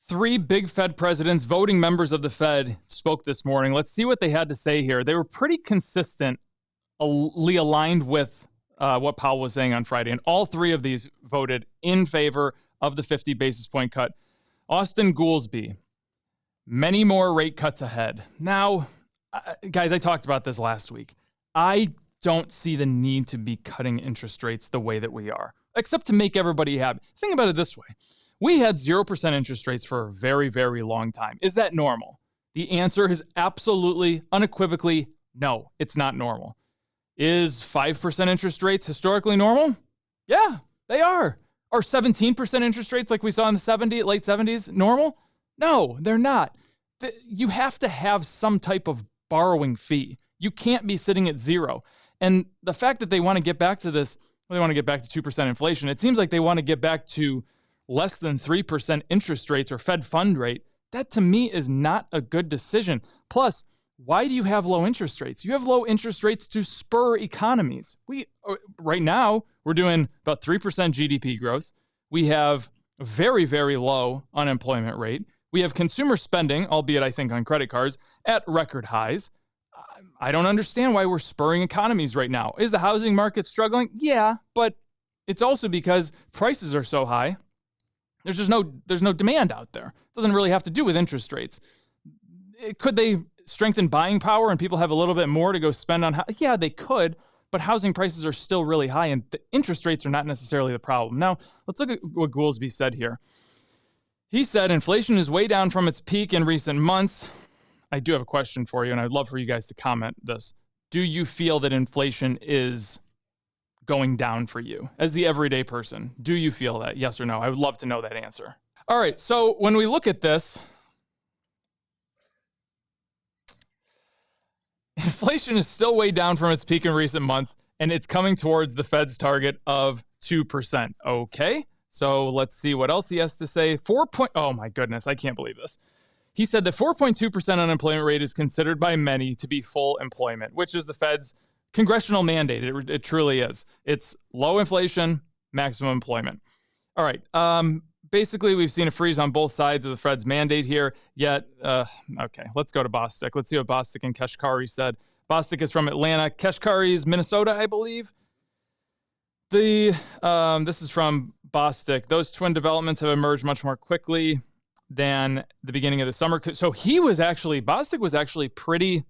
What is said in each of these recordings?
Three big Fed presidents, voting members of the Fed, spoke this morning. Let's see what they had to say here. They were pretty consistently aligned with what Powell was saying on Friday, and all three of these voted in favor of the 50 basis point cut. Austin Goolsbee, many more rate cuts ahead. Now, guys, I talked about this last week. I don't see the need to be cutting interest rates the way that we are, except to make everybody happy. Think about it this way. We had 0% interest rates for a very, very long time. Is that normal? The answer is absolutely, unequivocally, no, it's not normal. Is 5% interest rates historically normal? Yeah, they are. Are 17% interest rates like we saw in the late 70s normal? No, they're not. You have to have some type of borrowing fee. You can't be sitting at zero. And the fact that they want to get back to this, they want to get back to 2% inflation, it seems like they want to get back to less than 3% interest rates or Fed fund rate. That to me is not a good decision. Plus, why do you have low interest rates? You have low interest rates to spur economies. Right now, we're doing about 3% GDP growth. We have a very, very low unemployment rate. We have consumer spending, albeit I think on credit cards, at record highs. I don't understand why we're spurring economies right now. Is the housing market struggling? Yeah, but it's also because prices are so high. There's no demand out there. It doesn't really have to do with interest rates. Could they strengthen buying power and people have a little bit more to go spend on? Yeah, they could, but housing prices are still really high and the interest rates are not necessarily the problem. Now, let's look at what Goolsbee said here. He said inflation is way down from its peak in recent months. I do have a question for you, and I'd love for you guys to comment this. Do you feel that inflation is going down for you as the everyday person? Do you feel that? Yes or no? I would love to know that answer. All right, so when we look at this, inflation is still way down from its peak in recent months, and it's coming towards the Fed's target of 2%. Okay, so let's see what else he has to say. Oh my goodness, I can't believe this. He said the 4.2% unemployment rate is considered by many to be full employment, which is the Fed's congressional mandate. It truly is. It's low inflation, maximum employment. All right. Basically, we've seen a freeze on both sides of the Fed's mandate here. Yet, okay, let's go to Bostic. Let's see what Bostic and Kashkari said. Bostic is from Atlanta. Kashkari is Minnesota, I believe. This is from Bostic. Those twin developments have emerged much more quickly than the beginning of the summer. So Bostic was actually pretty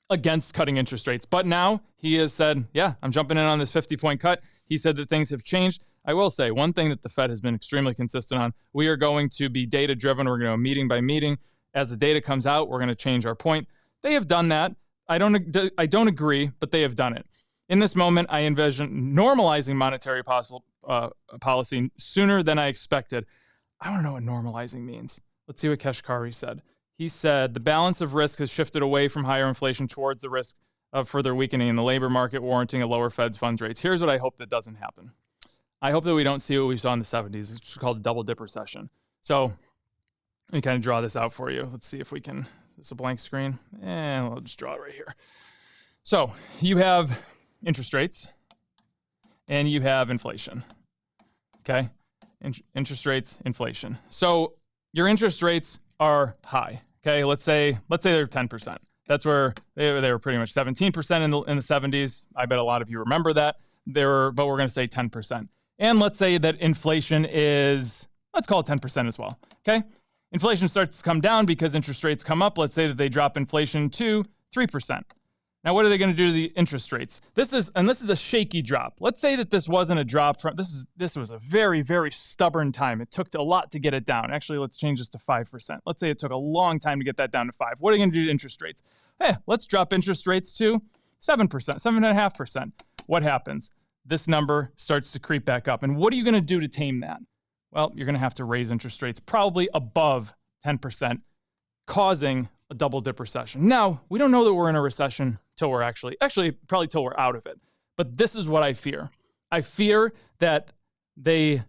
against cutting interest rates. But now he has said, yeah, I'm jumping in on this 50-point cut. He said that things have changed. I will say one thing that the Fed has been extremely consistent on, we are going to be data-driven. We're going to go meeting by meeting. As the data comes out, we're going to change our point. They have done that. I don't agree, but they have done it. In this moment, I envision normalizing monetary policy sooner than I expected. I don't know what normalizing means. Let's see what Kashkari said. He said the balance of risk has shifted away from higher inflation towards the risk of further weakening in the labor market, warranting a lower Fed's funds rates. Here's what I hope that doesn't happen. I hope that we don't see what we saw in the 70s. It's called a double-dip recession. So let me kind of draw this out for you. Let's see if we can. Is this a blank screen? And we'll just draw it right here. So you have interest rates and you have inflation. Okay? Interest rates, inflation. So your interest rates are high. Okay, let's say they're 10%. That's where they were pretty much 17% in the 70s. I bet a lot of you remember that. But we're going to say 10%. And let's say that inflation is, let's call it 10% as well. Okay, inflation starts to come down because interest rates come up. Let's say that they drop inflation to 3%. Now, what are they going to do to the interest rates? This is a shaky drop. Let's say that this wasn't a drop from, this was a very, very stubborn time. It took a lot to get it down. Actually, let's change this to 5%. Let's say it took a long time to get that down to 5. What are you going to do to interest rates? Hey, let's drop interest rates to 7%, 7.5%. What happens? This number starts to creep back up. And what are you going to do to tame that? Well, you're going to have to raise interest rates probably above 10%, causing a double-dip recession. Now, we don't know that we're in a recession till we're actually probably till we're out of it. But this is what I fear. I fear that the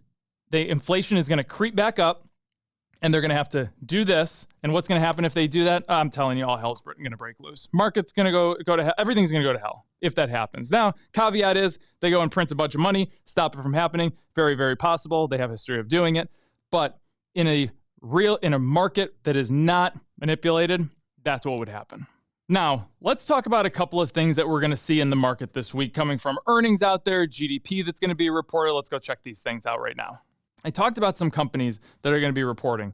inflation is going to creep back up and they're going to have to do this. And what's going to happen if they do that? I'm telling you, all hell's going to break loose. Market's going to go to hell. Everything's going to go to hell if that happens. Now, caveat is they go and print a bunch of money, stop it from happening. Very, very possible. They have a history of doing it. But in a in a market that is not manipulated, that's what would happen. Now, let's talk about a couple of things that we're going to see in the market this week coming from earnings out there, GDP that's going to be reported. Let's go check these things out right now. I talked about some companies that are going to be reporting.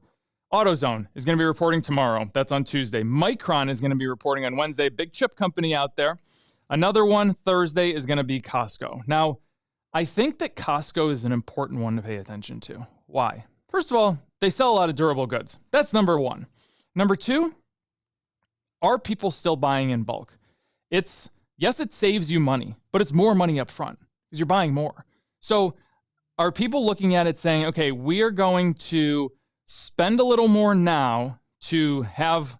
AutoZone is going to be reporting tomorrow. That's on Tuesday. Micron is going to be reporting on Wednesday. Big chip company out there. Another one Thursday is going to be Costco. Now, I think that Costco is an important one to pay attention to. Why? First of all, they sell a lot of durable goods. That's number one. Number two, are people still buying in bulk? Yes, it saves you money, but it's more money up front because you're buying more. So are people looking at it saying, okay, we are going to spend a little more now to have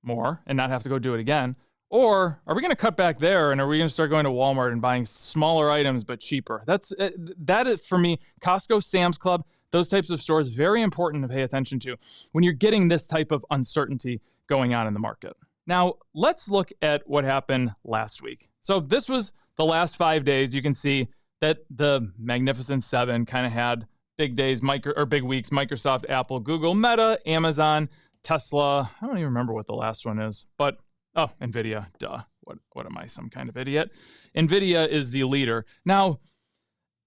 more and not have to go do it again? Or are we going to cut back there and are we going to start going to Walmart and buying smaller items but cheaper? That is, for me, Costco, Sam's Club, those types of stores, very important to pay attention to when you're getting this type of uncertainty going on in the market. Now, let's look at what happened last week. So this was the last 5 days. You can see that the Magnificent Seven kind of had big days, big weeks: Microsoft, Apple, Google, Meta, Amazon, Tesla. I don't even remember what the last one is, but NVIDIA, duh. What am I, some kind of idiot? NVIDIA is the leader. Now,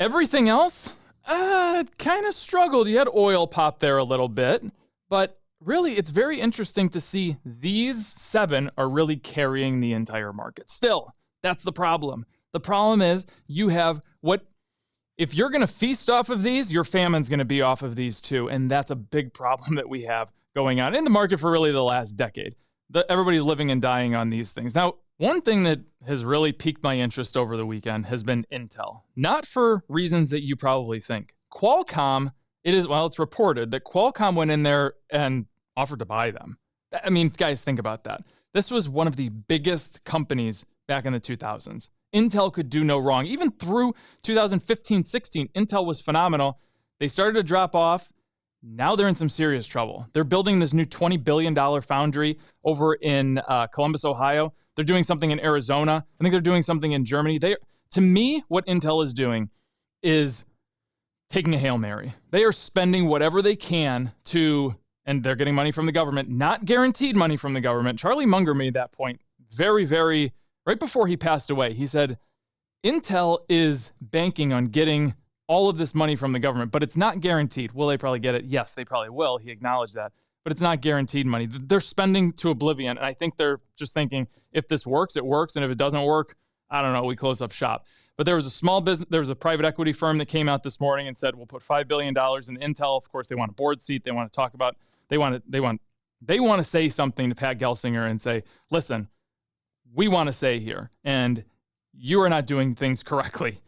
everything else kind of struggled. You had oil pop there a little bit, but really, it's very interesting to see these seven are really carrying the entire market. Still, that's the problem. The problem is you have if you're going to feast off of these, your famine's going to be off of these too. And that's a big problem that we have going on in the market for really the last decade. Everybody's living and dying on these things. Now, one thing that has really piqued my interest over the weekend has been Intel. Not for reasons that you probably think. Qualcomm, it's reported that Qualcomm went in there and offered to buy them. I mean, guys, think about that. This was one of the biggest companies back in the 2000s. Intel could do no wrong. Even through 2015-16, Intel was phenomenal. They started to drop off. Now they're in some serious trouble. They're building this new $20 billion foundry over in Columbus, Ohio. They're doing something in Arizona. I think they're doing something in Germany. To me, what Intel is doing is taking a Hail Mary. They are spending whatever they can and they're getting money from the government, not guaranteed money from the government. Charlie Munger made that point very, very, right before he passed away. He said, Intel is banking on getting all of this money from the government, but it's not guaranteed. Will they probably get it? Yes, they probably will. He acknowledged that, but it's not guaranteed money. They're spending to oblivion. And I think they're just thinking, if this works, it works. And if it doesn't work, I don't know, we close up shop. But there was a private equity firm that came out this morning and said, we'll put $5 billion in Intel. Of course, they want a board seat. They want to talk about, they want to say something to Pat Gelsinger and say, listen, we want to say here, and you are not doing things correctly.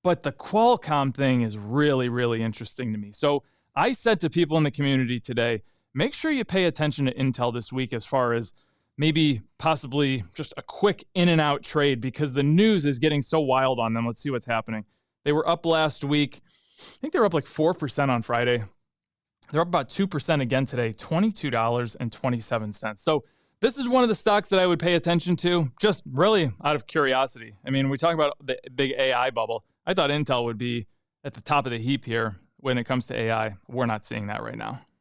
But the Qualcomm thing is really, really interesting to me. So I said to people in the community today, make sure you pay attention to Intel this week as far as maybe possibly just a quick in and out trade because the news is getting so wild on them. Let's see what's happening. They were up last week. I think they were up like 4% on Friday. They're up about 2% again today, $22.27. So this is one of the stocks that I would pay attention to, just really out of curiosity. I mean, we talk about the big AI bubble. I thought Intel would be at the top of the heap here when it comes to AI. We're not seeing that right now.